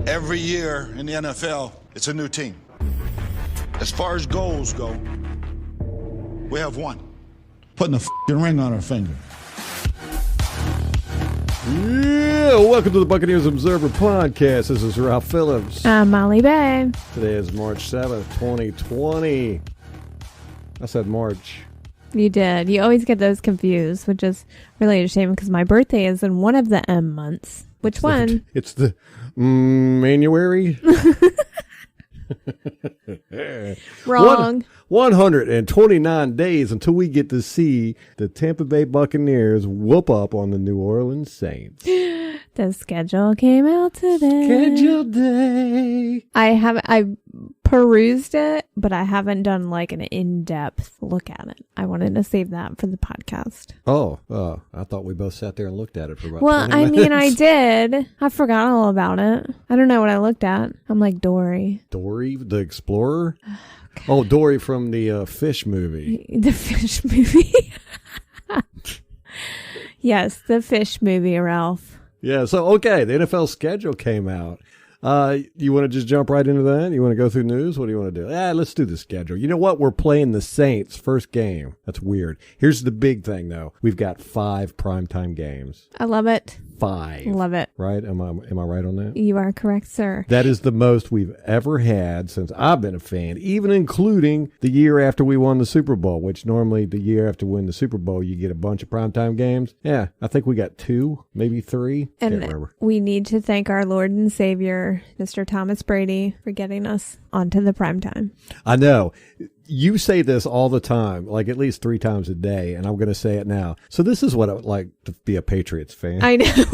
Every year in the NFL, it's a new team. As far as goals go, we have one. Putting a f***ing ring on our finger. Yeah, welcome to the Buccaneers Observer Podcast. This is Ralph Phillips. I'm Molly Bay. Today is March 7th, 2020. I said March. You did. You always get those confused, which is really a shame because my birthday is in one of the M months. Which one? It's the January. Wrong. 129 days until we get to see the Tampa Bay Buccaneers whoop up on the New Orleans Saints. The schedule came out today. Schedule day. I perused it, but I haven't done like an in-depth look at it. I wanted to save that for the podcast. Oh, I thought we both sat there and looked at it for about 20 Well, minutes. I did. I forgot all about it. I don't know what I looked at. I'm like Dory. Dory, the Explorer? Oh, Dory from the Fish movie. The Fish movie. Yes, the Fish movie, Ralph. Yeah, so, okay, the NFL schedule came out. You want to just jump right into that? You want to go through news? What do you want to do? Let's do the schedule. You know what? We're playing the Saints first game. That's weird. Here's the big thing, though. We've got 5 primetime games. I love it. 5. Love it. Right? Am I right on that? You are correct, sir. That is the most we've ever had since I've been a fan, even including the year after we won the Super Bowl, which normally the year after we win the Super Bowl, you get a bunch of primetime games. Yeah, I think we got 2, maybe 3. Can't remember. We need to thank our Lord and Savior, Mr. Thomas Brady, for getting us onto the primetime. I know. You say this all the time, like at least 3 times a day, and I'm going to say it now. So this is what I would like to be a Patriots fan. I know.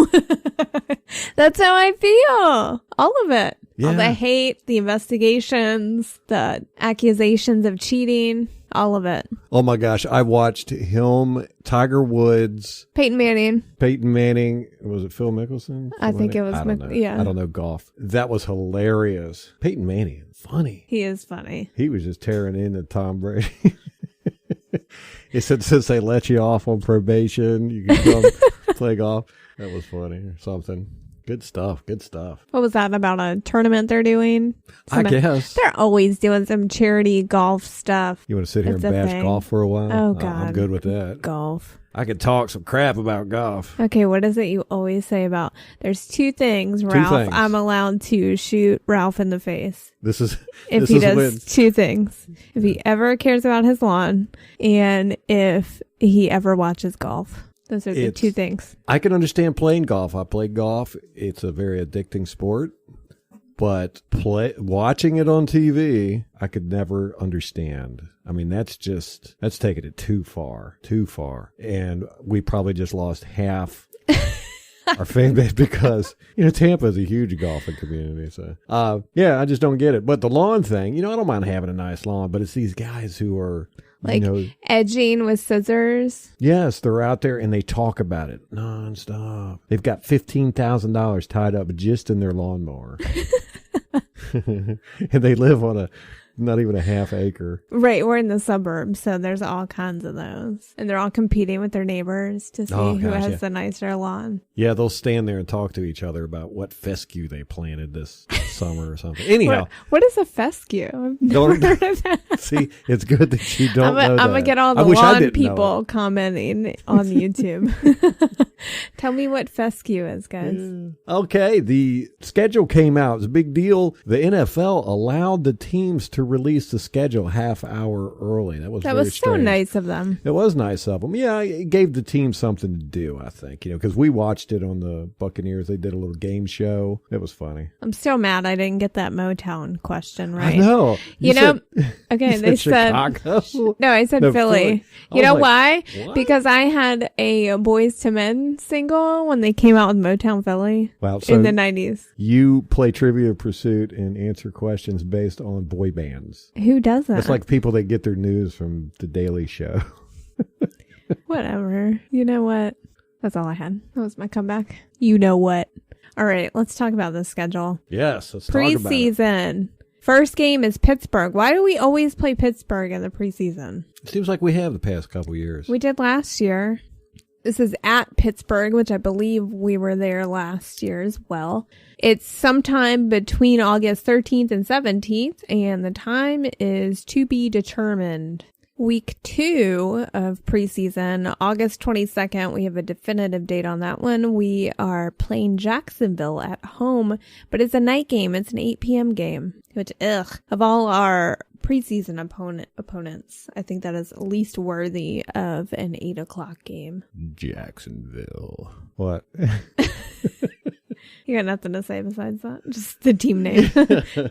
That's how I feel. All of it. Yeah. All the hate, the investigations, the accusations of cheating, all of it. Oh my gosh. I watched him, Tiger Woods, Peyton Manning. Was it Phil Mickelson? I think it was. I don't know. Yeah. I don't know golf. That was hilarious. Peyton Manning, funny. He is funny. He was just tearing into Tom Brady. He said since they let you off on probation, you can come play golf. That was funny or something. Good stuff. Good stuff. What was that about? A tournament they're doing? I guess. They're always doing some charity golf stuff. You want to sit here It's and a bash thing. golf for a while? Oh, God. I'm good with that. Golf. I could talk some crap about golf. Okay, what is it you always say about there's 2 things, Ralph. Things. I'm allowed to shoot Ralph in the face. This is If he does 2 things. If he ever cares about his lawn and if he ever watches golf. Those are the 2 things. I can understand playing golf. I play golf. It's a very addicting sport. But watching it on TV, I could never understand. I mean, that's taking it too far. And we probably just lost half our fan base because, Tampa is a huge golfing community. So, I just don't get it. But the lawn thing, I don't mind having a nice lawn, but it's these guys who are... Like edging with scissors. Yes, they're out there and they talk about it nonstop. They've got $15,000 tied up just in their lawnmower. And they live on not even a half acre. Right, we're in the suburbs, so there's all kinds of those. And they're all competing with their neighbors to see who has the nicer lawn. Yeah, they'll stand there and talk to each other about what fescue they planted this summer or something. Anyhow. What is a fescue? I've never heard of that. See, it's good that you don't know that. I'm going to get all the lawn people commenting on YouTube. Tell me what fescue is, guys. Yeah. Okay, the schedule came out. It's a big deal. The NFL allowed the teams to release the schedule half hour early. That was so strange. Nice of them. It was nice of them. Yeah, it gave the team something to do, I think, because we watched it on the Buccaneers. They did a little game show. It was funny. I'm still mad I didn't get that Motown question right. I know. Okay, they said Chicago? No, I said Philly. You know why? What? Because I had a Boys to Men single when they came out with Motown Philly in the 90s. You play Trivia Pursuit and answer questions based on boy bands. Who does that? It's like people that get their news from The Daily Show. Whatever. You know what? That's all I had. That was my comeback. You know what? All right, let's talk about the schedule. Yes, let's talk about it. Preseason. First game is Pittsburgh. Why do we always play Pittsburgh in the preseason? It seems like we have the past couple years. We did last year. This is at Pittsburgh, which I believe we were there last year as well. It's sometime between August 13th and 17th, and the time is to be determined. Week 2 of preseason, August 22nd, we have a definitive date on that one. We are playing Jacksonville at home, but it's a night game. It's an 8 p.m. game, which, of all our preseason opponents, I think that is least worthy of an 8 o'clock game. Jacksonville. What? You got nothing to say besides that? Just the team name.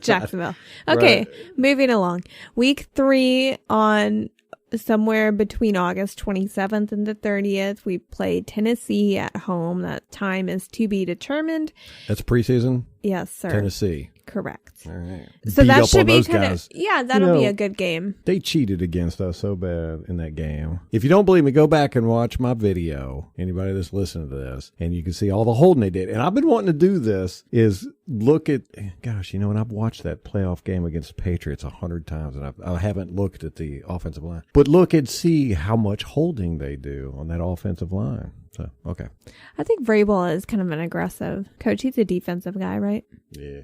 Jacksonville. Okay, right. Moving along. Week 3 on somewhere between August 27th and the 30th, we play Tennessee at home. That time is to be determined. That's preseason? Yes, sir. Tennessee. Correct. All right. So that should be kind of, that'll be a good game. They cheated against us so bad in that game. If you don't believe me, go back and watch my video. Anybody that's listening to this, and you can see all the holding they did. And I've been wanting to do this is look at, gosh, and I've watched that playoff game against the Patriots 100 times, and I haven't looked at the offensive line. But look and see how much holding they do on that offensive line. So, okay. I think Vrabel is kind of an aggressive coach. He's a defensive guy, right? Yeah.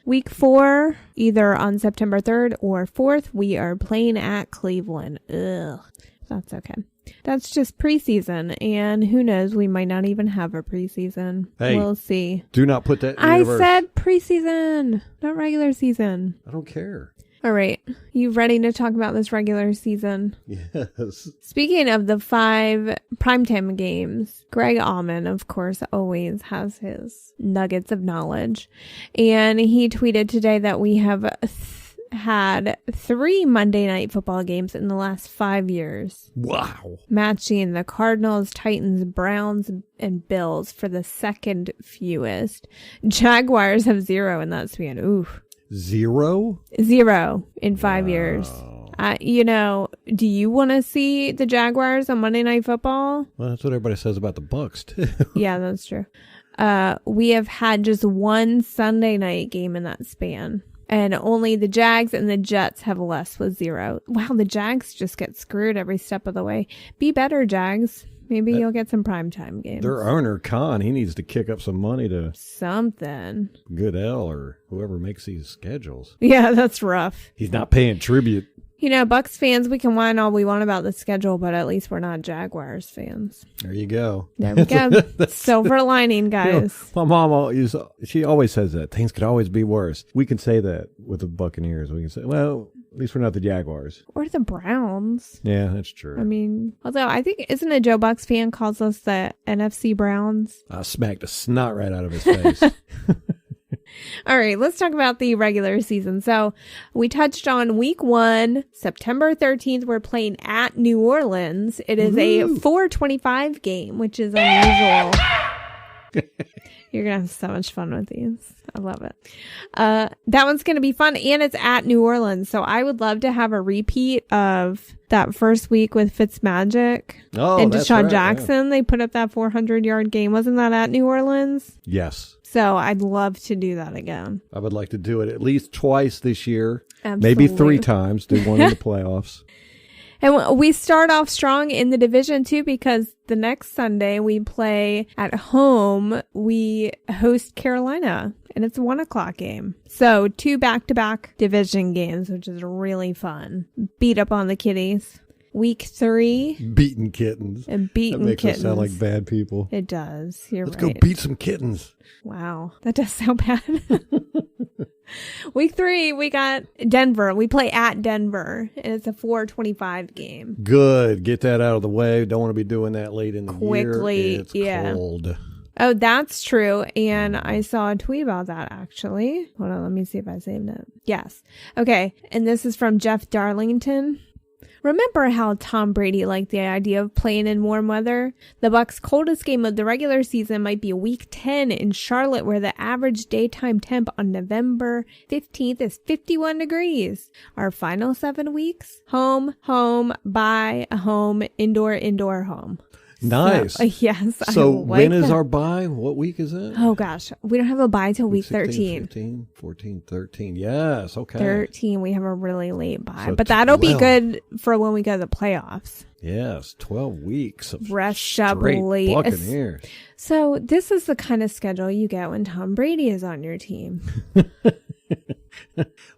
Week 4, either on September 3rd or 4th, we are playing at Cleveland. Ugh. That's okay. That's just preseason, and who knows, we might not even have a preseason. Hey, we'll see. Do not put that in the I universe. said preseason, not regular season. I don't care. All right. You ready to talk about this regular season? Yes. Speaking of the 5 primetime games, Greg Allman, of course, always has his nuggets of knowledge. And he tweeted today that we have had 3 Monday Night Football games in the last 5 years. Wow. Matching the Cardinals, Titans, Browns, and Bills for the second fewest. Jaguars have 0 in that span. Oof. 0? 0 in 5 years. Do you want to see the Jaguars on Monday Night Football? Well, that's what everybody says about the Bucks, too. Yeah, that's true. We have had just 1 Sunday night game in that span. And only the Jags and the Jets have less with 0. Wow, the Jags just get screwed every step of the way. Be better, Jags. Maybe you'll get some primetime games. Their owner, Khan, he needs to kick up some money to something. Goodell or whoever makes these schedules. Yeah, that's rough. He's not paying tribute. Bucks fans, we can whine all we want about the schedule, but at least we're not Jaguars fans. There you go. There we go. Silver lining, guys. My mom, she always says that. Things could always be worse. We can say that with the Buccaneers. We can say, well, at least we're not the Jaguars. Or the Browns. Yeah, that's true. I mean, although I think, isn't a Joe Bucks fan calls us the NFC Browns? I smacked a snot right out of his face. All right, let's talk about the regular season. So we touched on week 1, September 13th. We're playing at New Orleans. It is a 4:25 game, which is unusual. You're going to have so much fun with these. I love it. That one's going to be fun, and it's at New Orleans. So I would love to have a repeat of that first week with Fitzmagic and Deshaun Jackson. Yeah. They put up that 400-yard game. Wasn't that at New Orleans? Yes. So I'd love to do that again. I would like to do it at least twice this year. Absolutely. Maybe 3 times. Do one in the playoffs. And we start off strong in the division, too, because the next Sunday we play at home. We host Carolina, and it's a 1 o'clock game. So 2 back-to-back division games, which is really fun. Beat up on the kitties. Week 3. Beating kittens. And beating kittens. That makes us sound like bad people. It does. You're Let's right. go beat some kittens. Wow. That does sound bad. Week 3, we got Denver. We play at Denver, and it's a 4:25 game. Good. Get that out of the way. Don't want to be doing that late in the quickly, year. It's cold. Oh, that's true. And I saw a tweet about that, actually. Hold on. Let me see if I saved it. Yes. Okay. And this is from Jeff Darlington. Remember how Tom Brady liked the idea of playing in warm weather? The Bucs' coldest game of the regular season might be Week 10 in Charlotte, where the average daytime temp on November 15th is 51 degrees. Our final 7 weeks? Home, home, bye, home, indoor, indoor, home. Nice. So, yes. So I like when is that. our bye? What week is it? Oh, gosh. We don't have a bye till week 16, 13. 15, 14, 13. Yes. Okay. 13, we have a really late bye. So But that'll be 12. good for when we go to the playoffs. Yes. 12 weeks of Rest up straight late. Buccaneers. So this is the kind of schedule you get when Tom Brady is on your team.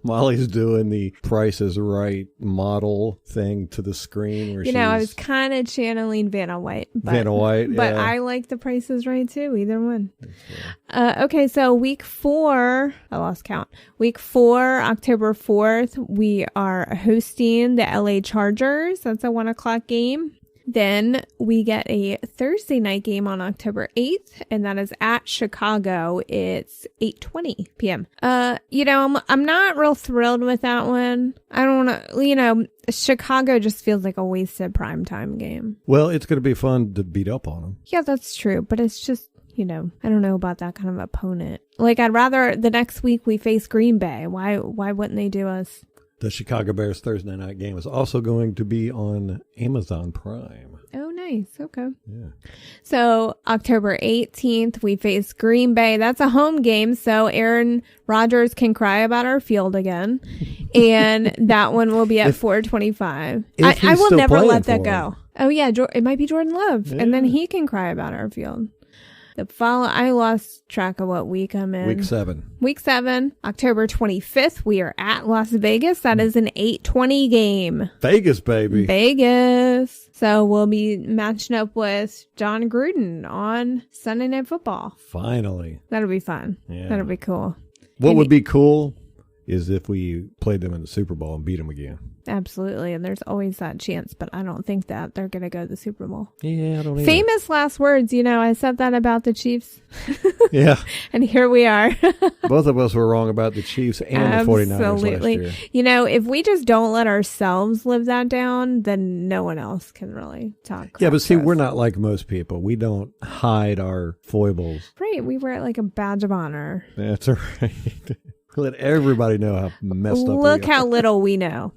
Molly's doing the Price is Right model thing to the screen. Where I was kind of channeling Vanna White. But, Vanna White, But yeah. I like the Price is Right too, either one. Okay, so week 4, I lost count. Week 4, October 4th, we are hosting the LA Chargers. That's a 1 o'clock game. Then we get a Thursday night game on October 8th, and that is at Chicago. It's 8:20 p.m. I'm not real thrilled with that one. I don't know, Chicago just feels like a wasted primetime game. Well, it's going to be fun to beat up on them. Yeah, that's true, but it's just, I don't know about that kind of opponent. Like, I'd rather the next week we face Green Bay. Why wouldn't they do us? The Chicago Bears Thursday night game is also going to be on Amazon Prime. Oh, nice. Okay. Yeah. So October 18th, we face Green Bay. That's a home game, so Aaron Rodgers can cry about our field again. And that one will be at 4:25. I will still never playing let that for go. Oh, yeah. It might be Jordan Love. Yeah. And then he can cry about our field. I lost track of what week I'm in. Week 7. Week 7, October 25th, we are at Las Vegas. That is an 8:20 game. Vegas, baby. Vegas. So we'll be matching up with John Gruden on Sunday Night Football. Finally. That'll be fun. Yeah. That'll be cool. What would be cool is if we played them in the Super Bowl and beat them again. Absolutely. And there's always that chance, but I don't think that they're going to go to the Super Bowl. Yeah, I don't either. Famous last words. I said that about the Chiefs. Yeah. And here we are. Both of us were wrong about the Chiefs and the 49ers last year. If we just don't let ourselves live that down, then no one else can really talk. Yeah, but see, to us. we're not like most people. We don't hide our foibles. Right. We wear it like a badge of honor. That's all right. Let everybody know how messed up Look we are. how little we know.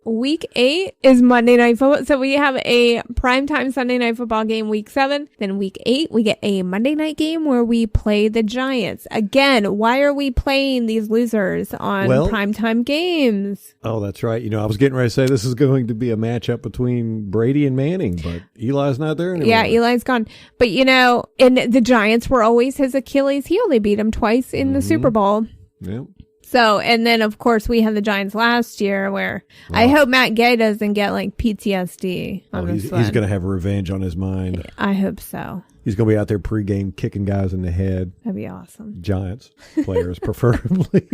Week 8 is Monday Night Football. So we have a primetime Sunday Night Football game week 7. Then week 8, we get a Monday night game where we play the Giants. Again, why are we playing these losers on primetime games? Oh, that's right. I was getting ready to say this is going to be a matchup between Brady and Manning, but Eli's not there anymore. Yeah, Eli's gone. But, and the Giants were always his Achilles heel. They beat him twice in the Super Bowl. Yep. So, and then of course we had the Giants last year where I hope Matt Gay doesn't get like PTSD on this he's one. going to have revenge on his mind. I hope so. He's going to be out there pregame kicking guys in the head. That'd be awesome. Giants players, preferably.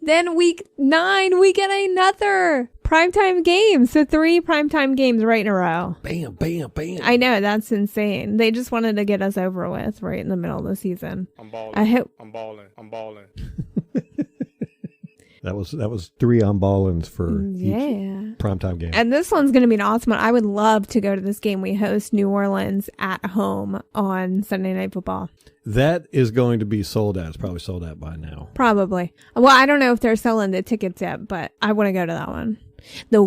Then week 9, we get another primetime game. So 3 primetime games right in a row. Bam, bam, bam. I know, that's insane. They just wanted to get us over with right in the middle of the season. I'm balling. I'm balling. That was 3 on ballins for each primetime game. And this one's going to be an awesome one. I would love to go to this game. We host New Orleans at home on Sunday Night Football. That is going to be sold out. It's probably sold out by now. Probably. Well, I don't know if they're selling the tickets yet, but I want to go to that one. The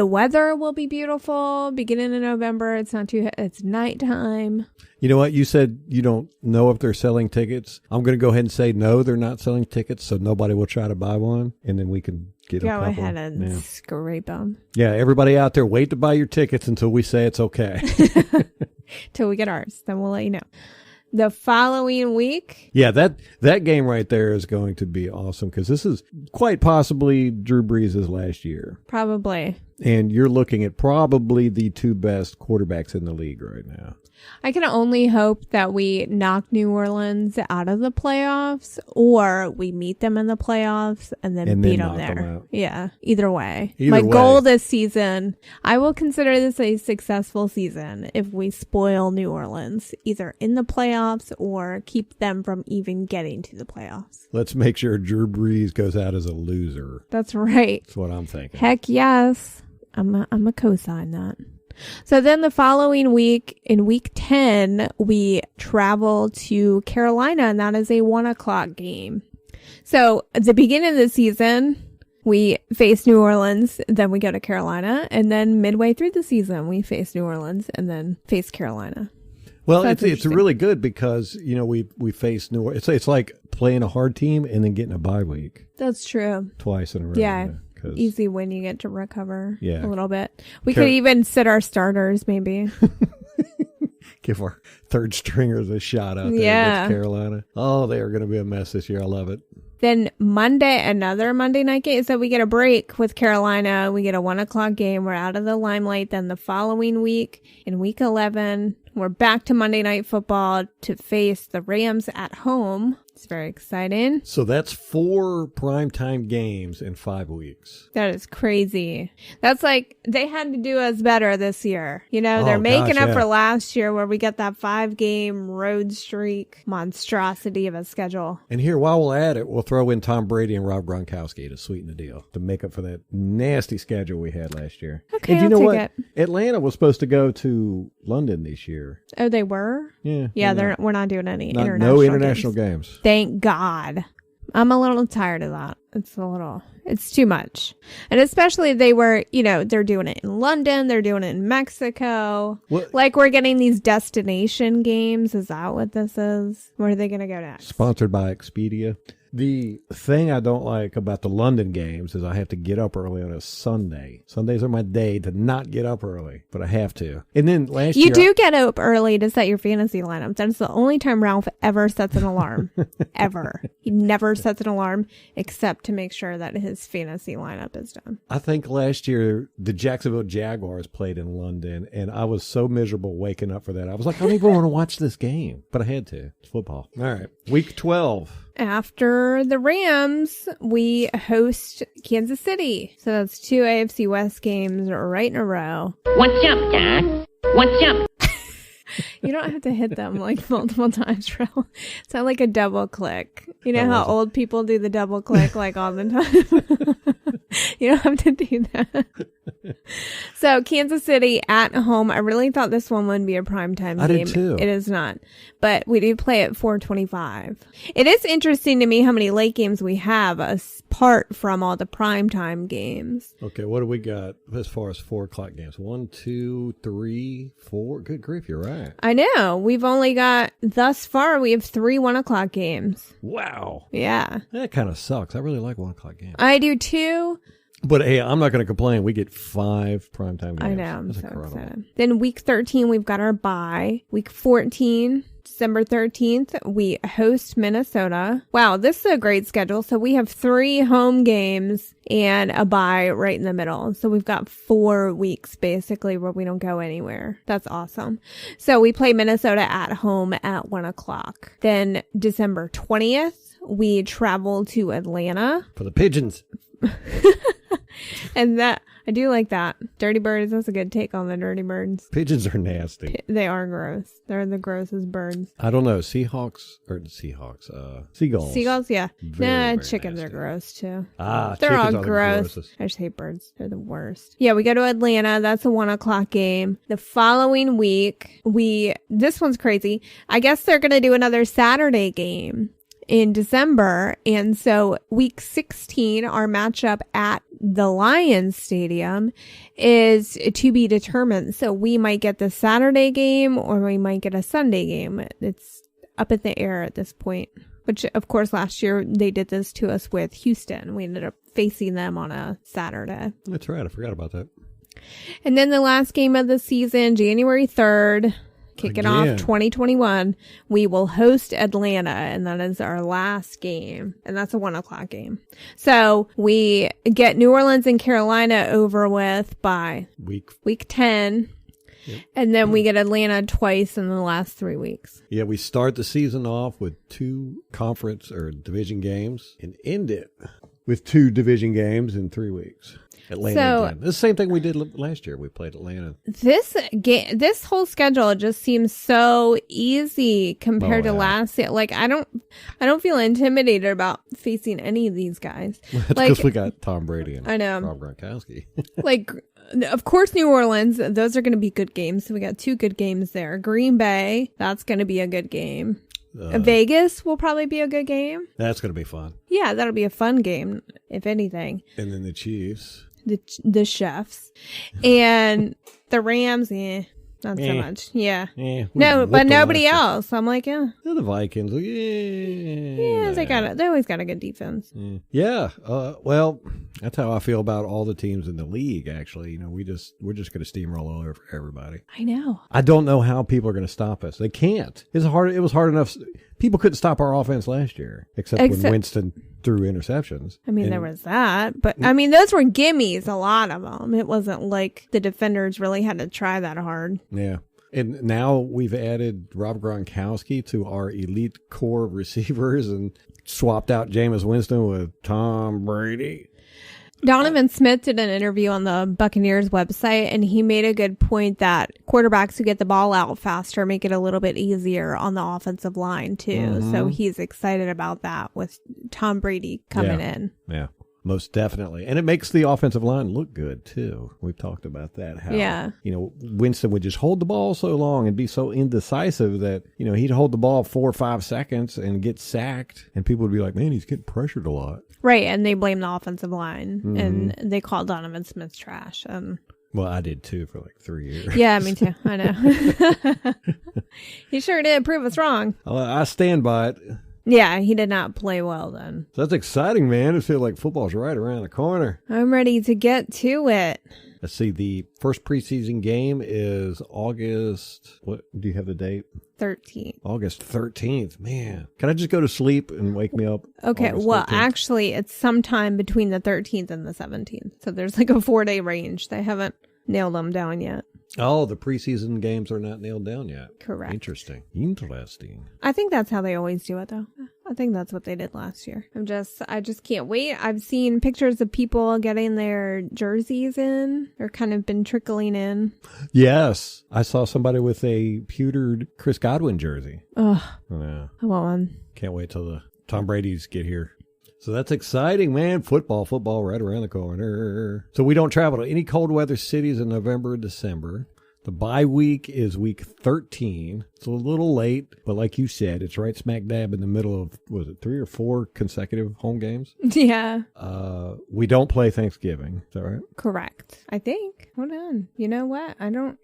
weather will be beautiful beginning in November. It's nighttime. You know what? You said you don't know if they're selling tickets. I'm going to go ahead and say no, they're not selling tickets, so nobody will try to buy one, and then we can get a couple. Go ahead and scrape them. Yeah, everybody out there, wait to buy your tickets until we say it's okay. Till we get ours. Then we'll let you know. The following week. Yeah, that game right there is going to be awesome because this is quite possibly Drew Brees' last year. Probably. And you're looking at probably the 2 best quarterbacks in the league right now. I can only hope that we knock New Orleans out of the playoffs or we meet them in the playoffs and then beat them there. Yeah, either way. My goal this season, I will consider this a successful season if we spoil New Orleans, either in the playoffs or keep them from even getting to the playoffs. Let's make sure Drew Brees goes out as a loser. That's right. That's what I'm thinking. Heck yes. I'm a co-sign that. So then the following week, in week 10, we travel to Carolina, and that is a 1 o'clock game. So at the beginning of the season, we face New Orleans, then we go to Carolina, and then midway through the season, we face New Orleans and then face Carolina. Well, So it's really good because, we face New Orleans. It's like playing a hard team and then getting a bye week. That's true. Twice in a row. Yeah. Easy when you get to recover a little bit. We could even sit our starters, maybe. Give our third stringers a shot out there against Carolina. Oh, they are going to be a mess this year. I love it. Then another Monday night game. So we get a break with Carolina. We get a 1:00 game. We're out of the limelight. Then the following week, in week 11, we're back to Monday Night Football to face the Rams at home. It's very exciting. So that's 4 primetime games in 5 weeks. That is crazy. That's like, they had to do us better this year. They're making up for last year where we got that 5-game road streak monstrosity of a schedule. And here, while we're at it, we'll throw in Tom Brady and Rob Gronkowski to sweeten the deal, to make up for that nasty schedule we had last year. Okay, and you know what? It. Atlanta was supposed to go to London this year. Oh, they were? Yeah. Yeah, we're not doing any no international games. Thank God. I'm a little tired of that. It's too much. And especially they were, they're doing it in London. They're doing it in Mexico. What? Like we're getting these destination games. Is that what this is? Where are they going to go next? Sponsored by Expedia. The thing I don't like about the London games is I have to get up early on a Sunday. Sundays are my day to not get up early, but I have to. And then last year... You do get up early to set your fantasy lineups. That's the only time Ralph ever sets an alarm. Ever. He never sets an alarm except to make sure that his fantasy lineup is done. I think last year the Jacksonville Jaguars played in London, and I was so miserable waking up for that. I was like, I don't even want to watch this game, but I had to. It's football. All right. Week 12. After the Rams, we host Kansas City. So that's 2 AFC West games right in a row. What's up, Doc? What's up? You don't have to hit them like multiple times, Ralph. Sound like a double click. You know how old people do the double click like all the time? You don't have to do that. So Kansas City at home. I really thought this one would be a primetime game. I did too. It is not. But we do play at 4:25. It is interesting to me how many late games we have apart from all the primetime games. Okay, what do we got as far as 4 o'clock games? 1, 2, 3, 4. Good grief, you're right. I know. We've only got, thus far, we have 3 1:00 games. Wow. Yeah. That kind of sucks. I really like 1 o'clock games. I do too. But hey, I'm not going to complain. We get 5 primetime games. I know. I'm That's so incredible. excited. Then week 13, we've got our bye. Week 14, December 13th, we host Minnesota. Wow, this is a great schedule. So we have 3 home games and a bye right in the middle. So we've got 4 weeks basically where we don't go anywhere. That's awesome. So we play Minnesota at home at 1 o'clock. Then December 20th, we travel to Atlanta. For the Pigeons. And that, I do like that. Dirty Birds, that's a good take on the Dirty Birds. Pigeons are nasty. They are gross. They're the grossest birds. I don't know. Seagulls. Seagulls, yeah. Very Chickens nasty. are gross too. chickens They're all are the gross. grossest. I just hate birds. They're the worst. Yeah, we go to Atlanta. That's a 1 o'clock game. The following week, this one's crazy. I guess they're going to do another Saturday game in December. And so week 16, our matchup at the Lions Stadium is to be determined. So we might get the Saturday game or we might get a Sunday game. It's up in the air at this point, which of course last year they did this to us with Houston. We ended up facing them on a Saturday. That's right. I forgot about that. And then the last game of the season, January 3rd, kicking off 2021, we will host Atlanta, and that is our last game, and that's a 1 o'clock game. So we get New Orleans and Carolina over with by week 10, and then we get Atlanta twice in the last 3 weeks. Yeah, we start the season off with 2 conference or division games and end it with 2 division games in 3 weeks. Atlanta again. The same thing we did last year. We played Atlanta. This whole schedule just seems so easy compared to last year. Like I don't feel intimidated about facing any of these guys. That's because we got Tom Brady and Rob Gronkowski. Like, of course, New Orleans. Those are going to be good games. So we got 2 good games there. Green Bay. That's going to be a good game. Vegas will probably be a good game. That's going to be fun. Yeah, that'll be a fun game, if anything. And then the Chiefs. The Chefs. And the Rams, not so much. Yeah. No, but nobody else. I'm like, yeah. The Vikings. Yeah, they always got a good defense. Yeah. Well, that's how I feel about all the teams in the league, actually. You know, we're just going to steamroll all over everybody. I know. I don't know how people are going to stop us. They can't. It was hard enough. People couldn't stop our offense last year, except when Winston threw interceptions. I mean, there was that. But, I mean, those were gimmies, a lot of them. It wasn't like the defenders really had to try that hard. Yeah. And now we've added Rob Gronkowski to our elite core of receivers and swapped out Jameis Winston with Tom Brady. Donovan Smith did an interview on the Buccaneers website, and he made a good point that quarterbacks who get the ball out faster make it a little bit easier on the offensive line, too. Mm-hmm. So he's excited about that with Tom Brady coming in. Yeah. Most definitely. And it makes the offensive line look good, too. We've talked about that. How, Winston would just hold the ball so long and be so indecisive that, he'd hold the ball 4 or 5 seconds and get sacked. And people would be like, man, he's getting pressured a lot. Right. And they blame the offensive line. Mm-hmm. And they call Donovan Smith trash. Well, I did, too, for like 3 years. Yeah, me too. I know. He sure did prove us wrong. I stand by it. Yeah, he did not play well then. So that's exciting, man. I feel like football's right around the corner. I'm ready to get to it. Let's see. The first preseason game is August. What do you have the date? 13th. August 13th. Man, can I just go to sleep and wake me up? Okay. August well, 13th? Actually, it's sometime between the 13th and the 17th. So there's like a 4-day range. They haven't nailed them down yet. Oh, the preseason games are not nailed down yet. Correct. Interesting. I think that's how they always do it, though. I think that's what they did last year. I just can't wait. I've seen pictures of people getting their jerseys in. They're kind of been trickling in. Yes. I saw somebody with a pewtered Chris Godwin jersey. Ugh. Yeah. I want one. Can't wait till the Tom Brady's get here. So that's exciting, man. Football right around the corner. So we don't travel to any cold weather cities in November or December. The bye week is week 13. It's a little late, but like you said, it's right smack dab in the middle of, 3 or 4 consecutive home games? Yeah. We don't play Thanksgiving. Is that right? Correct. I think. Hold on. You know what? I don't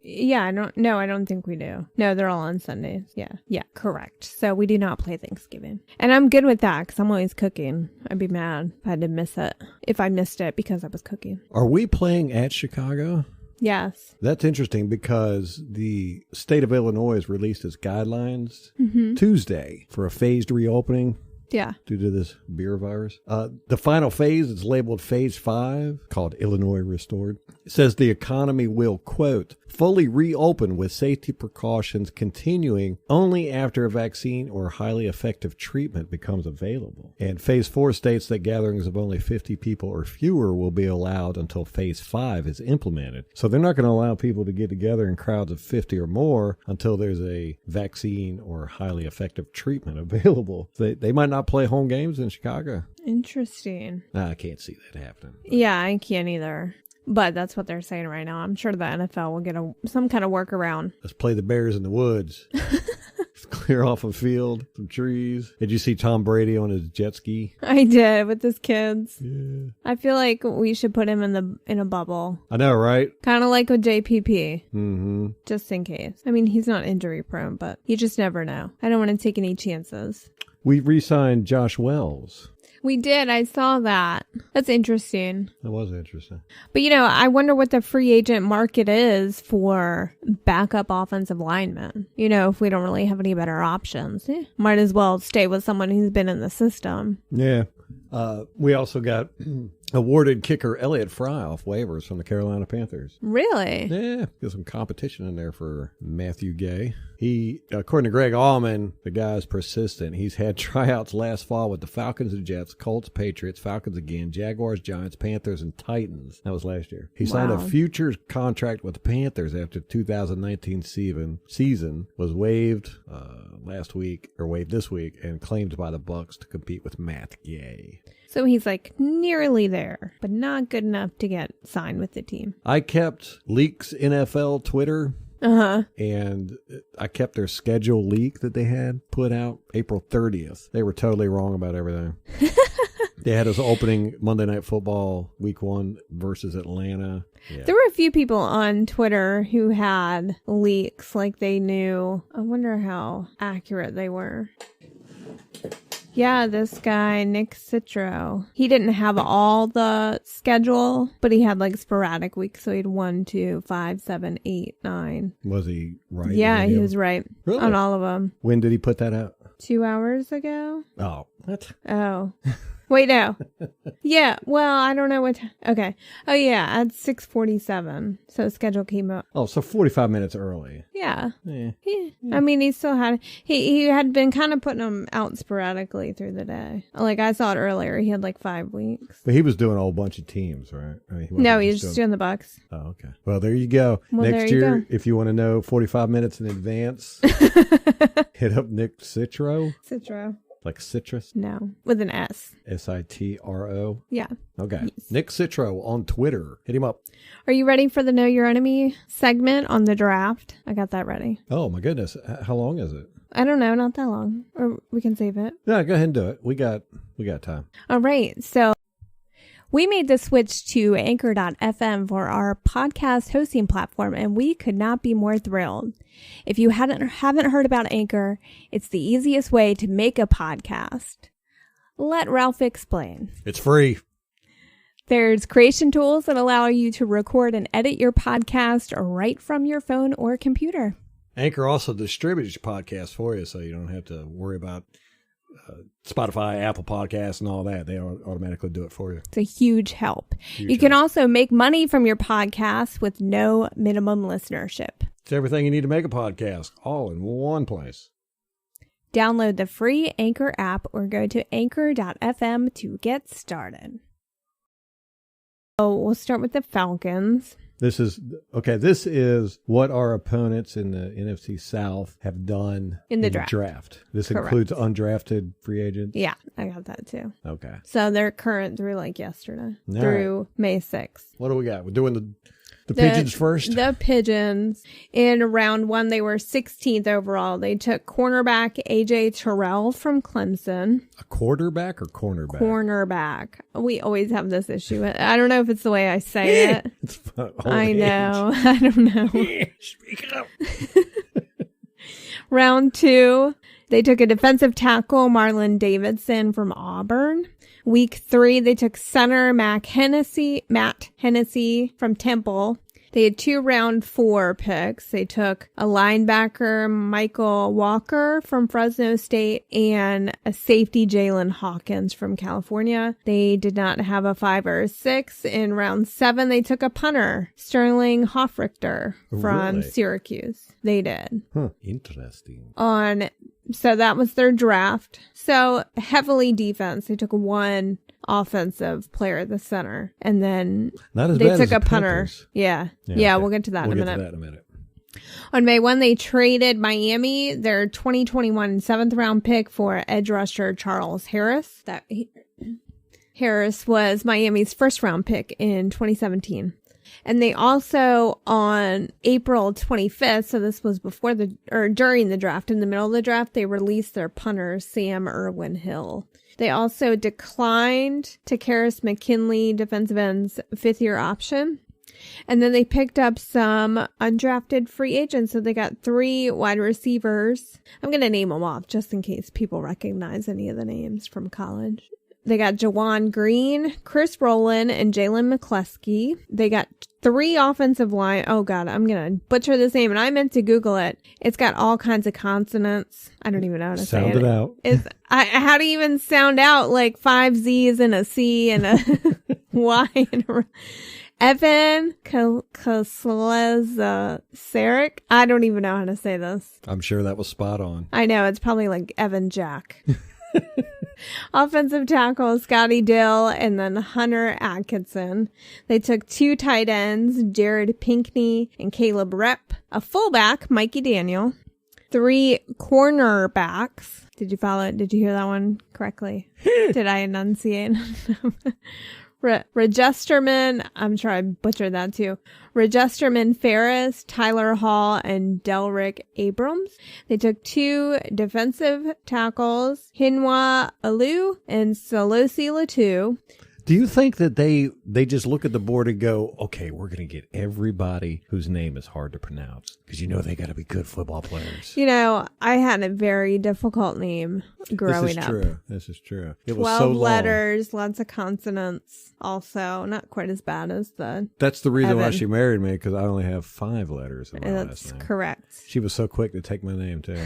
think we do. No, they're all on Sundays. Yeah. Yeah, correct. So we do not play Thanksgiving. And I'm good with that because I'm always cooking. I'd be mad if I had to miss it. If I missed it because I was cooking. Are we playing at Chicago? Yes. That's interesting because the state of Illinois has released its guidelines Tuesday for a phased reopening. Yeah. Due to this beer virus. The final phase is labeled Phase 5, called Illinois Restored. It says the economy will, quote, fully reopen with safety precautions continuing only after a vaccine or highly effective treatment becomes available. And Phase 4 states that gatherings of only 50 people or fewer will be allowed until Phase 5 is implemented. So they're not going to allow people to get together in crowds of 50 or more until there's a vaccine or highly effective treatment available. They might not play home games in Chicago. Interesting. I can't see that happening. Yeah, I can't either. But that's what they're saying right now. I'm sure the NFL will get some kind of workaround. Let's play the Bears in the woods. Let's clear off a field, some trees. Did you see Tom Brady on his jet ski? I did, with his kids. Yeah. I feel like we should put him in a bubble. I know, right? Kind of like with JPP. Mm-hmm. Just in case. I mean, he's not injury prone, but you just never know. I don't want to take any chances. We re-signed Josh Wells. We did. I saw that. That's interesting. That was interesting. But, I wonder what the free agent market is for backup offensive linemen. If we don't really have any better options, might as well stay with someone who's been in the system. Yeah. We also got awarded kicker Elliott Fry off waivers from the Carolina Panthers. Really? Yeah. There's some competition in there for Matthew Gay. He, according to Greg Allman, the guy's persistent. He's had tryouts last fall with the Falcons and Jets, Colts, Patriots, Falcons again, Jaguars, Giants, Panthers, and Titans. That was last year. He signed a futures contract with the Panthers after 2019 season was waived waived this week and claimed by the Bucs to compete with Matt Gay. So he's like nearly there, but not good enough to get signed with the team. I kept Leaks NFL Twitter And I kept their schedule leak that they had put out April 30th. They were totally wrong about everything. They had us opening Monday Night Football Week 1 versus Atlanta. Yeah. There were a few people on Twitter who had leaks, like they knew. I wonder how accurate they were. Yeah, this guy, Nick Citro, he didn't have all the schedule, but he had like sporadic weeks. So he had 1, 2, 5, 7, 8, 9. Was he right? Yeah, he was right Really? on all of them. When did he put that out? 2 hours ago. Oh, what? Oh. Wait, no. Yeah, well, I don't know what time. Okay. Oh, yeah, at 6:47. So schedule came up. Oh, so 45 minutes early. Yeah. Yeah. I mean, he still had, he had been kind of putting them out sporadically through the day. Like, I saw it earlier. He had like 5 weeks. But he was doing a whole bunch of teams, right? I mean, No, he was just doing the Bucks. Oh, okay. Well, there you go. Well, Next there you year, go. if you want to know 45 minutes in advance, hit up Nick Citro. Citro. Like citrus? No, with an S. Citro. Yeah. Okay. Yes. Nick Citro on Twitter. Hit him up. Are you ready for the Know Your Enemy segment on the draft? I got that ready. Oh, my goodness. How long is it? I don't know, not that long. Or we can save it. Yeah, go ahead and do it. We got time. All right. So we made the switch to Anchor.fm for our podcast hosting platform, and we could not be more thrilled. If you haven't heard about Anchor, it's the easiest way to make a podcast. Let Ralph explain. It's free. There's creation tools that allow you to record and edit your podcast right from your phone or computer. Anchor also distributes your podcast for you, so you don't have to worry about Spotify, Apple Podcasts, and all that. They automatically do it for you. It's a huge help. Huge you can help. also make money from your podcast with no minimum listenership. It's everything you need to make a podcast, all in one place. Download the free Anchor app or go to anchor.fm to get started. So we'll start with the Falcons. This is what our opponents in the NFC South have done In the draft. This Correct. includes undrafted free agents? Yeah, I got that too. Okay. So they're current through like yesterday, All through May 6th. What do we got? We're doing the Pigeons first? The Pigeons. In round 1, they were 16th overall. They took cornerback A.J. Terrell from Clemson. A quarterback or cornerback? Cornerback. We always have this issue. I don't know if it's the way I say it. It's fun. I know. I don't know. Speak it up. Round 2, they took a defensive tackle, Marlon Davidson from Auburn. Week 3, they took center Matt Hennessy from Temple. They had 2 round 4 picks. They took a linebacker, Michael Walker from Fresno State, and a safety, Jalen Hawkins from California. They did not have a 5 or a 6. In round 7, they took a punter, Sterling Hoffrichter from Really? Syracuse. They did. Interesting. So that was their draft. So heavily defense. They took 1 offensive player at the center, and then Not as they bad took as the a punter. Panthers. Yeah, okay. we'll get to that We'll in a get minute. to that in a minute. On May 1, they traded Miami their 2021 7th round pick for edge rusher Charles Harris. Harris was Miami's 1st round pick in 2017. And they also, on April 25th, so this was during the draft, in the middle of the draft, they released their punter, Sam Irwin Hill. They also declined Takaris McKinley, defensive end's 5th-year option. And then they picked up some undrafted free agents. So they got 3 wide receivers. I'm going to name them off just in case people recognize any of the names from college. They got Jawan Green, Chris Rowland, and Jalen McCleskey. They got 3 offensive line. Oh, God, I'm going to butcher this name, and I meant to Google it. It's got all kinds of consonants. I don't even know how to say it. Sound it out. How to even sound out like 5 Z's and a C and a Y. And a Evan Kaslezarek. I don't even know how to say this. I'm sure that was spot on. I know, it's probably like Evan Jack. Offensive tackle Scotty Dill, and then Hunter Atkinson. They took 2 tight ends, Jared Pinkney and Caleb Rep. A fullback, Mikey Daniel. 3 cornerbacks. Did you follow it? Did you hear that one correctly? Did I enunciate? Registerman, I'm sure I butchered that too. Registerman Ferris, Tyler Hall, and Delrick Abrams. They took 2 defensive tackles, Hinwa Alu and Salosi Latu. Do you think that they just look at the board and go, okay, we're going to get everybody whose name is hard to pronounce? Because they got to be good football players. I had a very difficult name growing up. This is true. It 12 was so long. letters, lots of consonants. Also, not quite as bad as the That's the reason why Evan. she married me, because I only have 5 letters in my last That's name. correct. She was so quick to take my name, too.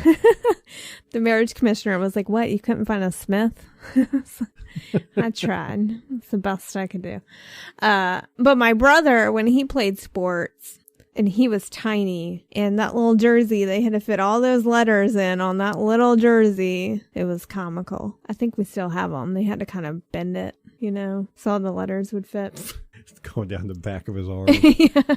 The marriage commissioner was like, what? You couldn't find a Smith? I tried. It's the best I could do. But my brother, when he played sports, and he was tiny, and that little jersey, they had to fit all those letters in on that little jersey. It was comical. I think we still have them. They had to kind of bend it, so all the letters would fit. It's going down the back of his arm. Yeah.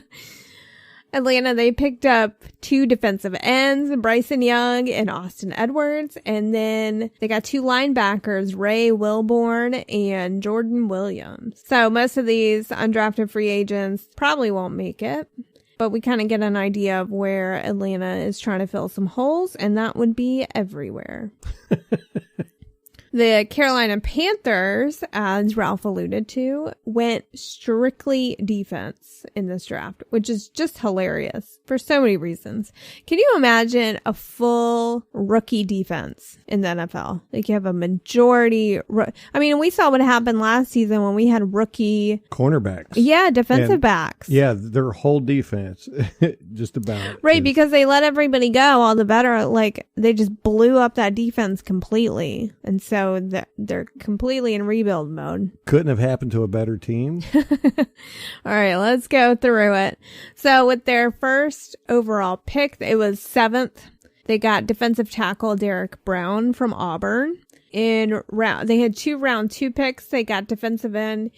Atlanta, they picked up 2 defensive ends, Bryson Young and Austin Edwards. And then they got 2 linebackers, Ray Wilborn and Jordan Williams. So most of these undrafted free agents probably won't make it. But we kind of get an idea of where Atlanta is trying to fill some holes, and that would be everywhere. The Carolina Panthers, as Ralph alluded to, went strictly defense in this draft, which is just hilarious for so many reasons. Can you imagine a full rookie defense in the NFL? Like you have a majority. We saw what happened last season when we had rookie Cornerbacks. Yeah, defensive backs. Yeah, their whole defense, just about. Right, because they let everybody go, all the better. Like, they just blew up that defense completely. And so they're completely in rebuild mode. Couldn't have happened to a better team. All right, let's go through it. So with their first overall pick, it was 7th. They got defensive tackle Derek Brown from Auburn. They had 2 round 2 picks. They got defensive end.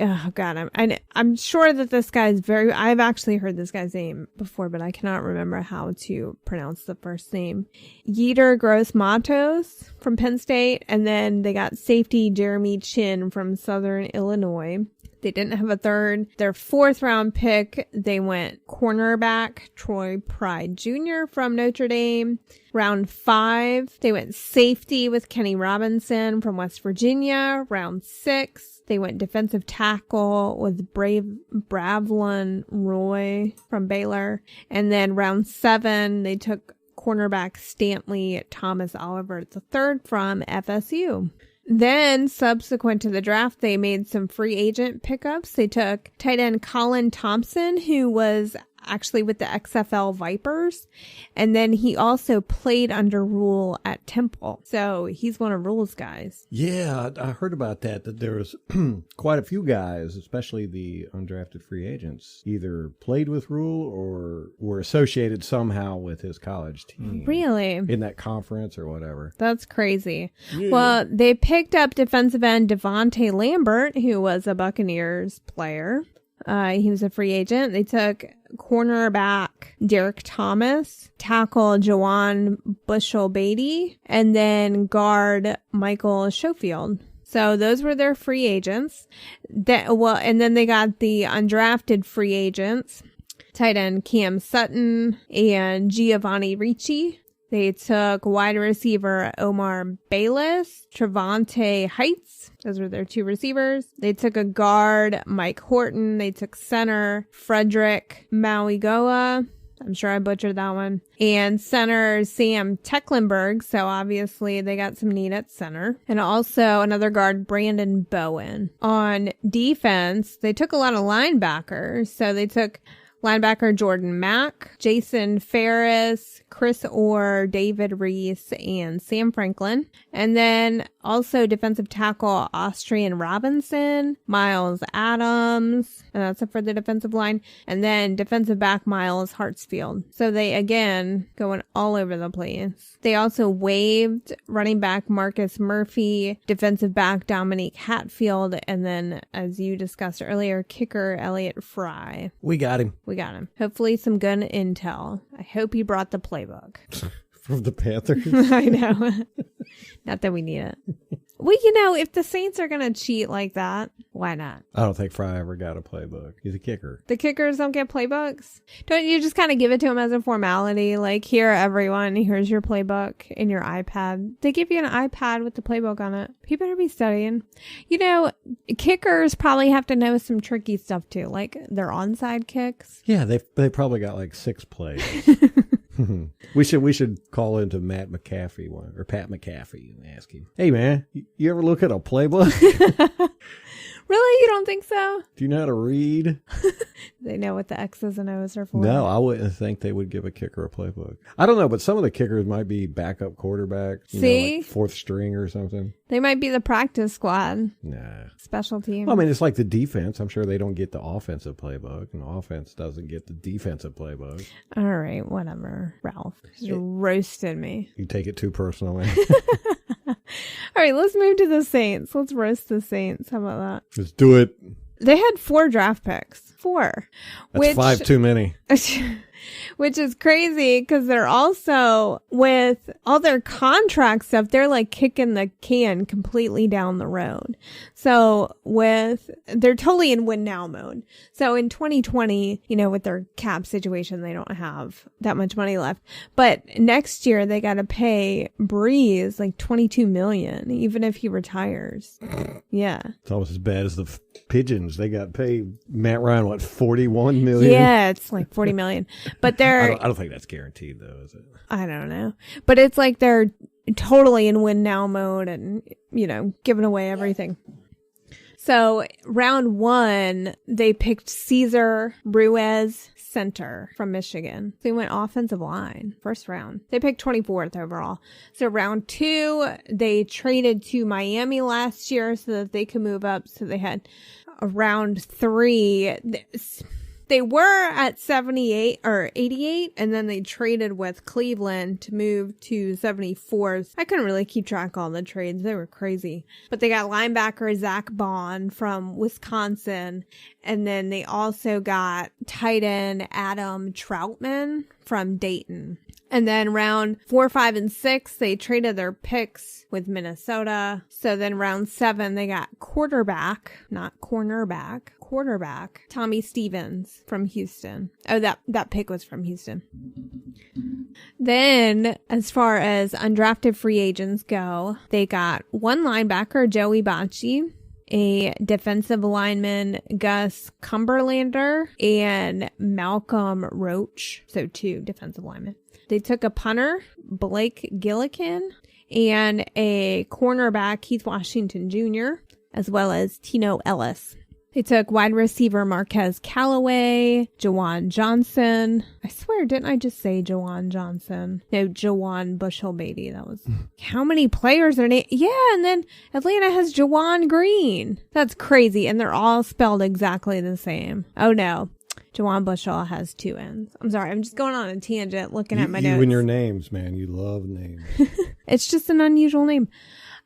Oh God, I'm sure that this guy's I've actually heard this guy's name before, but I cannot remember how to pronounce the first name. Yetur Gross-Matos from Penn State, and then they got safety Jeremy Chin from Southern Illinois. They didn't have a third. Their 4th round pick, they went cornerback Troy Pride Jr. from Notre Dame. Round 5, they went safety with Kenny Robinson from West Virginia. Round 6, they went defensive tackle with Bravlon Roy from Baylor. And then round 7, they took cornerback Stanley Thomas Oliver III from FSU. Then, subsequent to the draft, they made some free agent pickups. They took tight end Colin Thompson, who was actually with the XFL Vipers. And then he also played under Rule at Temple. So he's one of Rule's guys. Yeah, I heard about that there was quite a few guys, especially the undrafted free agents, either played with Rule or were associated somehow with his college team. Really? In that conference or whatever. That's crazy. Yeah. Well, they picked up defensive end Devontae Lambert, who was a Buccaneers player. He was a free agent. They took cornerback Derek Thomas, tackle Jawan Bushell-Beatty, and then guard Michael Schofield. So those were their free agents. And then they got the undrafted free agents, tight end Cam Sutton and Giovanni Ricci. They took wide receiver Omar Bayless, Trevante Heights. Those were their 2 receivers. They took a guard, Mike Horton. They took center, Frederick Mauigoa. I'm sure I butchered that one. And center, Sam Tecklenburg. So obviously they got some need at center. And also another guard, Brandon Bowen. On defense, they took a lot of linebackers. So they took linebacker Jordan Mack, Jason Ferris, Chris Orr, David Reese, and Sam Franklin. And then also defensive tackle Austrian Robinson, Miles Adams, and that's it for the defensive line. And then defensive back Miles Hartsfield. So they, again, going all over the place. They also waived running back Marcus Murphy, defensive back Dominique Hatfield, and then, as you discussed earlier, kicker Elliott Fry. We got him. We got him. Hopefully some good intel. I hope he brought the playbook. From the Panthers? I know. Not that we need it. Well, if the Saints are going to cheat like that, why not? I don't think Fry ever got a playbook. He's a kicker. The kickers don't get playbooks? Don't you just kind of give it to them as a formality? Like, here, everyone, here's your playbook in your iPad. They give you an iPad with the playbook on it. You better be studying. Kickers probably have to know some tricky stuff too, like their onside kicks. Yeah, they probably got like 6 plays. We should call into Matt McAfee or Pat McAfee and ask him, hey man, you ever look at a playbook? Really? You don't think so? Do you know how to read? They know what the X's and O's are for. No, I wouldn't think they would give a kicker a playbook. I don't know, but some of the kickers might be backup quarterbacks. See? Like 4th string or something. They might be the practice squad. Nah. Special team. Well, I mean, it's like the defense. I'm sure they don't get the offensive playbook, and the offense doesn't get the defensive playbook. All right, whatever, Ralph. You roasted me. You take it too personally. All right, let's move to the Saints. Let's roast the Saints. How about that? Let's do it. They had 4 draft picks. 4. That's 5 too many. Which is crazy because they're also, with all their contract stuff, they're like kicking the can completely down the road. So they're totally in win now mode. So in 2020, with their cap situation, they don't have that much money left. But next year they got to pay Breeze like $22 million, even if he retires. Yeah. It's almost as bad as the Pigeons. They got paid Matt Ryan, what, $41 million? Yeah, it's like $40 million. But I don't think that's guaranteed, though, is it? I don't know. But it's like they're totally in win now mode and, giving away everything. So round 1, they picked Cesar Ruiz, center from Michigan. They went offensive line, first round. They picked 24th overall. So round 2, they traded to Miami last year so that they could move up. So they had a round 3. They were at 78 or 88, and then they traded with Cleveland to move to 74s. I couldn't really keep track of all the trades. They were crazy. But they got linebacker Zach Bond from Wisconsin, and then they also got tight end Adam Troutman from Dayton. And then round 4, 5, and 6, they traded their picks with Minnesota. So then round 7, they got quarterback, not cornerback, quarterback, Tommy Stevens from Houston. Oh, that pick was from Houston. Then, as far as undrafted free agents go, they got 1 linebacker, Joey Bacci, a defensive lineman, Gus Cumberlander, and Malcolm Roach. So 2 defensive linemen. They took a punter, Blake Gillikin, and a cornerback, Keith Washington Jr., as well as Tino Ellis. They took wide receiver Marquez Callaway, Jawan Johnson. I swear, didn't I just say Jawan Johnson? No, Jawan Bushell-Beatty. That was... How many players are named? Yeah, and then Atlanta has Jawan Green. That's crazy, and they're all spelled exactly the same. Oh, no. Jawan Bushell has 2 N's. I'm sorry, I'm just going on a tangent looking at my notes. You and your names, man. You love names. It's just an unusual name.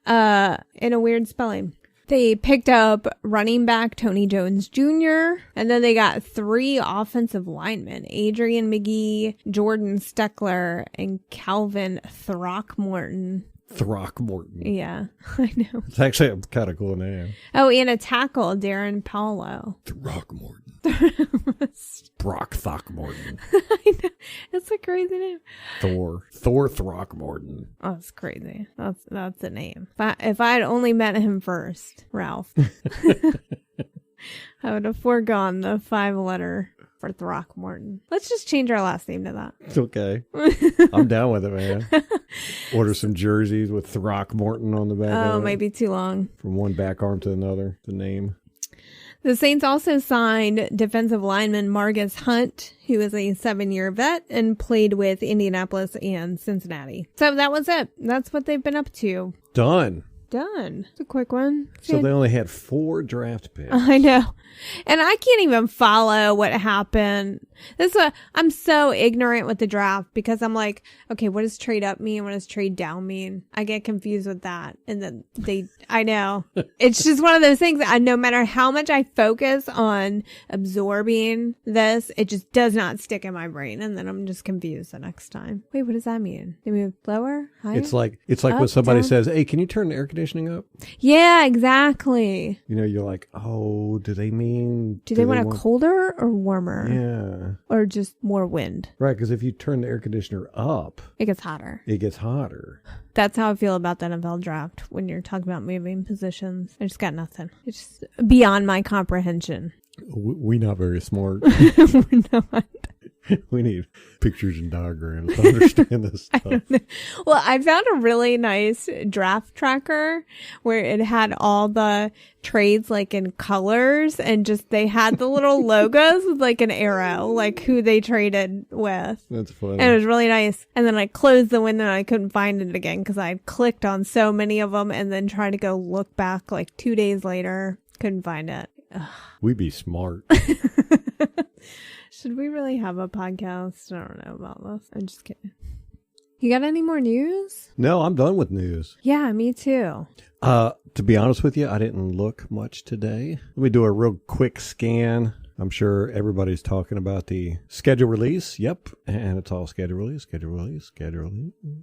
In a weird spelling. They picked up running back Tony Jones Jr., and then they got 3 offensive linemen, Adrian McGee, Jordan Steckler, and Calvin Throckmorton. Throckmorton. Yeah, I know. It's actually a kind of cool name. Oh, and a tackle, Darren Paulo. Throckmorton. Brock Throckmorton. I know. It's a crazy name. Thor Throckmorton. Oh, that's crazy. That's the name. If I had only met him first, Ralph, I would have foregone the 5-letter for Throckmorton. Let's just change our last name to that. It's okay. I'm down with it, man. Order some jerseys with Throckmorton on the back. Oh, maybe too long. From one back arm to another, the name. The Saints also signed defensive lineman Margus Hunt, who is a 7-year vet and played with Indianapolis and Cincinnati. So that was it. That's what they've been up to. Done. It's a quick one. So they only had 4 draft picks. I know. And I can't even follow what happened. I'm so ignorant with the draft because I'm like, okay, what does trade up mean? What does trade down mean? I get confused with that. And then I know. It's just one of those things that no matter how much I focus on absorbing this, it just does not stick in my brain. And then I'm just confused the next time. Wait, what does that mean? They move lower? Higher? It's like when somebody says, hey, can you turn the air conditioner conditioning up? Yeah, exactly. You know, you're like, oh, do they mean... Do they want it colder or warmer? Yeah. Or just more wind? Right, because if you turn the air conditioner up... It gets hotter. It gets hotter. That's how I feel about the NFL draft when you're talking about moving positions. I just got nothing. It's just beyond my comprehension. We're not very smart. We're not. We need pictures and diagrams to understand this stuff. Well, I found a really nice draft tracker where it had all the trades like in colors and just they had the little logos with like an arrow, like who they traded with. That's funny. And it was really nice. And then I closed the window and I couldn't find it again because I had clicked on so many of them and then tried to go look back like 2 days later. Couldn't find it. Ugh. We'd be smart. Should we really have a podcast? I don't know about this. I'm just kidding. You got any more news? No, I'm done with news. Yeah, me too. To be honest with you, I didn't look much today. Let me do a real quick scan. I'm sure everybody's talking about the schedule release. Yep. And it's all schedule release.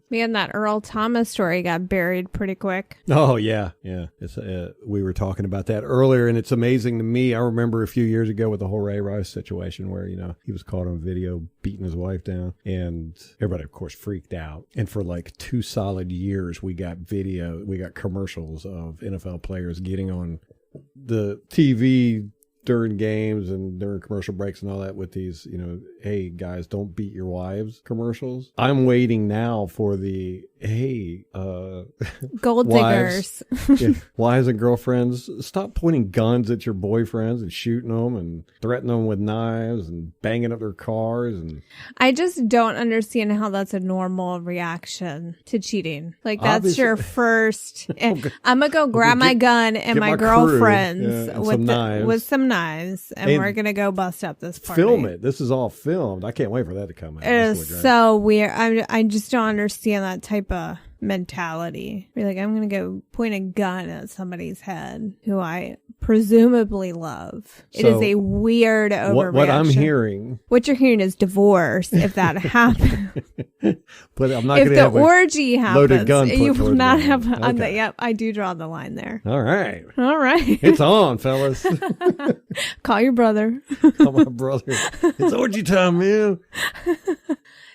Man, that Earl Thomas story got buried pretty quick. Oh, yeah. Yeah. It's, we were talking about that earlier, and it's amazing to me. I remember a few years ago with the whole Ray Rice situation where, you know, he was caught on video beating his wife down, and everybody, of course, freaked out. And for like 2 solid years, we got commercials of NFL players getting on the TV during games and during commercial breaks and all that with these, you know, hey guys, don't beat your wives commercials. I'm waiting now for the, hey, gold diggers. Yeah, wives and girlfriends, stop pointing guns at your boyfriends and shooting them and threatening them with knives and banging up their cars. And I just don't understand how that's a normal reaction to cheating. Like that's obviously your first. I'm gonna go grab my gun and my girlfriend's with some knives, and we're gonna go bust up this party. Film it. This is all filmed. I can't wait for that to come out. It is so weird. I just don't understand that type of mentality. You're like, I'm gonna go point a gun at somebody's head who I presumably love. It is a weird overreaction. What I'm hearing, what you're hearing is divorce. If that happens, but I'm not. If gonna the have orgy happens, loaded gun you will not have. Okay. Yep, I do draw the line there. All right, it's on, fellas. Call your brother. Call my brother. It's orgy time, man.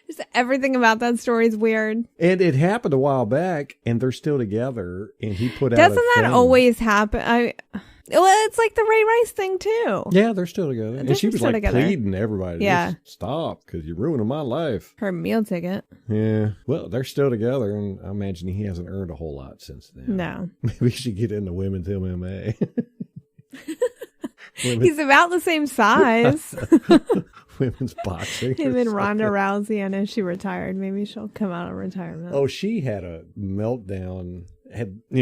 Just everything about that story is weird. And it happened a while back, and they're still together. And he put out. Doesn't that always happen? Well, it's like the Ray Rice thing too. Yeah, they're still together. And she was like pleading to everybody, yeah, just stop because you're ruining my life. Her meal ticket. Yeah. Well, they're still together, and I imagine he hasn't earned a whole lot since then. No. Maybe he should get into women's MMA. He's about the same size. Women's boxing. Him and Ronda Rousey. I know she retired. Maybe she'll come out of retirement. Oh, she had a meltdown.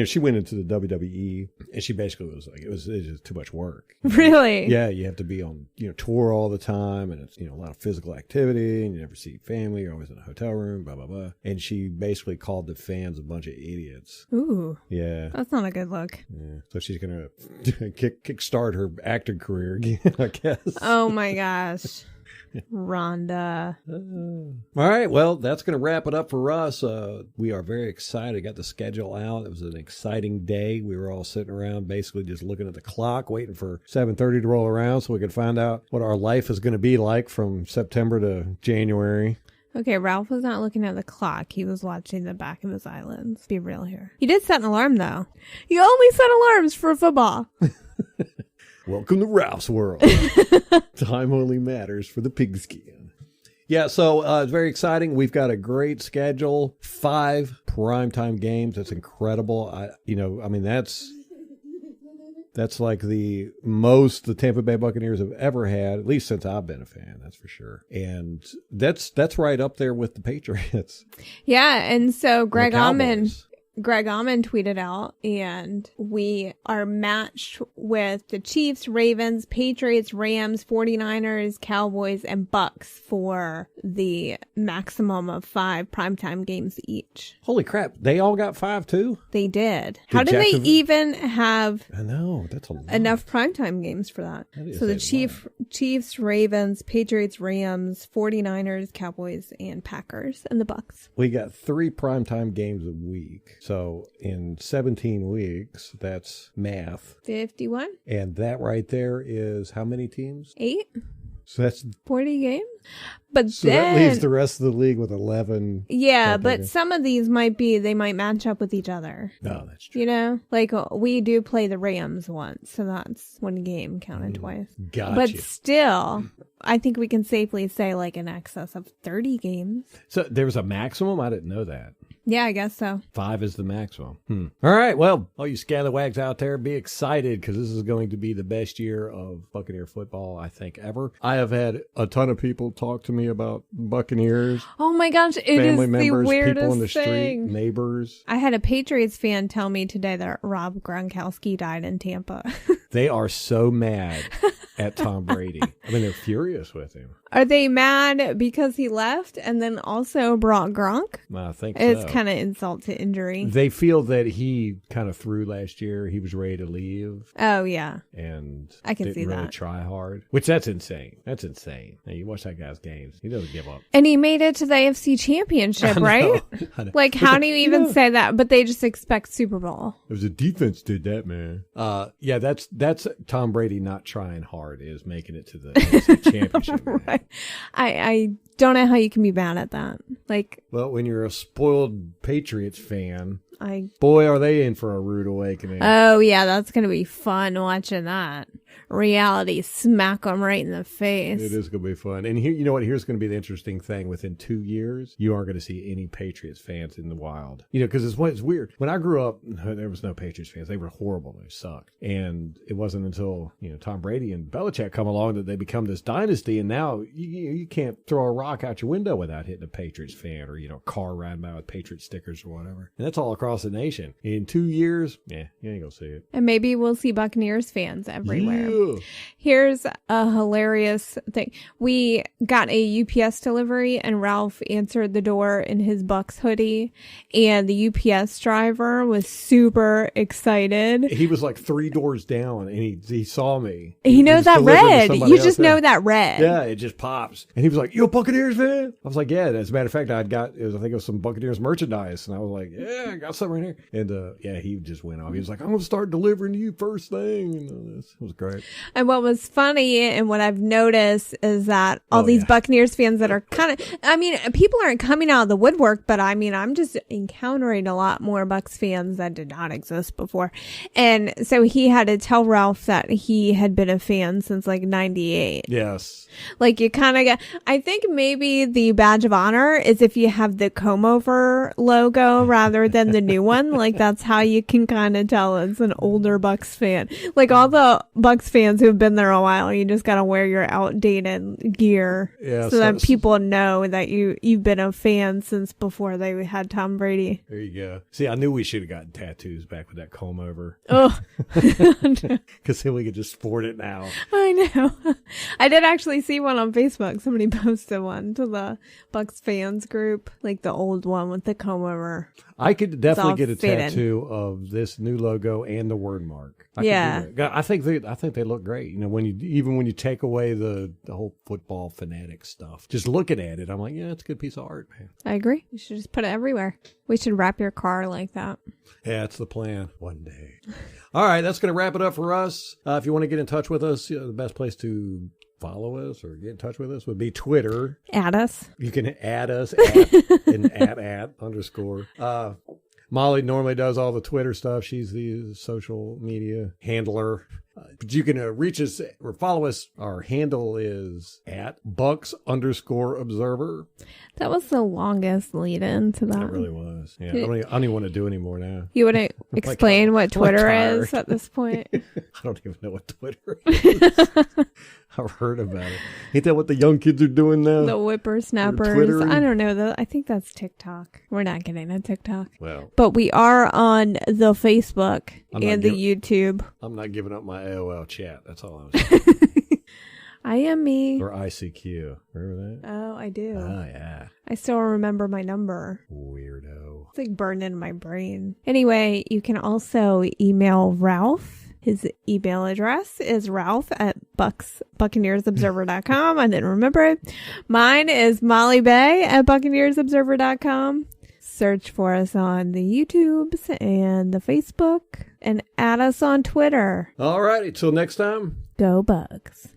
She went into the WWE, and she basically was like, it was just too much work. Really? Yeah, you have to be on tour all the time, and it's a lot of physical activity, and you never see family. You're always in a hotel room, blah blah blah. And she basically called the fans a bunch of idiots. Ooh, yeah, that's not a good look. Yeah, so she's gonna kickstart her acting career again, I guess. Oh my gosh. Rhonda. All right, well, that's going to wrap it up for us. We are very excited. Got the schedule out. It was an exciting day. We were all sitting around basically just looking at the clock, waiting for 7:30 to roll around so we could find out what our life is going to be like from September to January. Okay, Ralph was not looking at the clock. He was watching the back of his eyelids. Be real here. You did set an alarm, though. You only set alarms for football. Welcome to Ralph's world. Time only matters for the pigskin. Yeah, so it's very exciting. We've got a great schedule. 5 primetime games. That's incredible. That's like the most the Tampa Bay Buccaneers have ever had, at least since I've been a fan, that's for sure. And that's right up there with the Patriots. Yeah, and so Greg Auman tweeted out, and we are matched with the Chiefs, Ravens, Patriots, Rams, 49ers, Cowboys, and Bucks for the maximum of 5 primetime games each. Holy crap. They all got 5 too? They did. How did they even have that's a lot. Enough primetime games for that? So the Chiefs, Ravens, Patriots, Rams, 49ers, Cowboys, and Packers, and the Bucks. We got 3 primetime games a week. So in 17 weeks, that's math. 51? And that right there is how many teams? 8? So that's 40 games? But so then, that leaves the rest of the league with 11. Yeah, but some of these they might match up with each other. No, that's true. You know? Like, we do play the Rams once, so that's one game counted twice. Gotcha. But still, I think we can safely say like in excess of 30 games. So there was a maximum? I didn't know that. Yeah, I guess so. 5 is the maximum. All right. Well, all you scalawags out there, be excited because this is going to be the best year of Buccaneer football, I think, ever. I have had a ton of people talk to me about Buccaneers. Oh my gosh, it family is members, the weirdest people in the thing. street, neighbors. I had a Patriots fan tell me today that Rob Gronkowski died in Tampa. They are so mad at Tom Brady. I mean, they're furious with him. Are they mad because he left and then also brought Gronk? I think It's so. kind of insult to injury. They feel that he kind of threw last year. He was ready to leave. Oh, yeah. And I can didn't see really that. try hard, which that's insane. That's insane. Now, you watch that guy's games. He doesn't give up. And he made it to the AFC Championship, right? I know. Like, how do you even say that? But they just expect Super Bowl. It was the defense did that, man. Yeah, that's Tom Brady not trying hard is making it to the NFC Championship. Man. Right. I don't know how you can be mad at that. Like, Well, when you're a spoiled Patriots fan, I... boy, are they in for a rude awakening. Oh, yeah, that's going to be fun watching that. Reality smack them right in the face. It is going to be fun. And here, you know what? Here's going to be the interesting thing. Within 2 years, you aren't going to see any Patriots fans in the wild. You know, because it's weird. When I grew up, there was no Patriots fans. They were horrible. They sucked. And it wasn't until, Tom Brady and Belichick come along that they become this dynasty. And now you can't throw a rock out your window without hitting a Patriots fan or, a car riding by with Patriot stickers or whatever. And that's all across the nation. In 2 years, you ain't going to see it. And maybe we'll see Buccaneers fans everywhere. Yeah. Here's a hilarious thing. We got a UPS delivery and Ralph answered the door in his Bucks hoodie and the UPS driver was super excited. He was like 3 doors down and he saw me. He knows was that delivering to red. somebody You else just there. know that red. Yeah, it just pops. And he was like, "You a Buccaneers fan?" I was like, "Yeah." As a matter of fact, I think it was some Buccaneers merchandise. And I was like, "Yeah, I got something right here." And yeah, he just went off. He was like, "I'm going to start delivering to you first thing." And all this. It was great. And what was funny and what I've noticed is that all these Buccaneers fans that are people aren't coming out of the woodwork, but I'm just encountering a lot more Bucks fans that did not exist before. And so he had to tell Ralph that he had been a fan since like 98. Yes. Like you kind of get, I think maybe the badge of honor is if you have the comb over logo rather than the new one. Like that's how you can kind of tell it's an older Bucks fan. Like all the Bucks fans who've been there a while, you just got to wear your outdated gear so that people know that you've been a fan since before they had Tom Brady. There you go. See, I knew we should have gotten tattoos back with that comb over. Oh, Because then we could just sport it now. I know. I did actually see one on Facebook. Somebody posted one to the Bucks fans group, like the old one with the comb over. I could definitely get a faded. tattoo of this new logo and the word mark. Yeah. I think they look great. When you take away the whole football fanatic stuff, just looking at it, I'm like, yeah, it's a good piece of art, man. I agree. You should just put it everywhere. We should wrap your car like that. Yeah, that's the plan. One day. All right, that's going to wrap it up for us. If you want to get in touch with us, the best place to follow us or get in touch with us would be Twitter. Add us. You can add us at underscore. Molly normally does all the Twitter stuff. She's the social media handler. But you can reach us or follow us. Our handle is at Bucks_Observer. That was the longest lead in to that. It really was. Yeah, I don't even want to do it anymore now. You want to explain what Twitter tired. is at this point? I don't even know what Twitter is. I've heard about it. Ain't that what the young kids are doing now? The whippersnappers. Twittering? I don't know. I think that's TikTok. We're not getting a TikTok. Well, But we are on the Facebook I'm and not the YouTube. I'm not giving up my AOL chat. That's all I was saying. I am me. Or ICQ. Remember that? Oh, I do. Oh, yeah. I still remember my number. Weirdo. It's like burned in my brain. Anyway, you can also email Ralph. His email address is ralph@buccaneersobserver.com. I didn't remember it. Mine is mollybay@buccaneersobserver.com. Search for us on the YouTubes and the Facebook and add us on Twitter. All righty. Till next time. Go Bugs.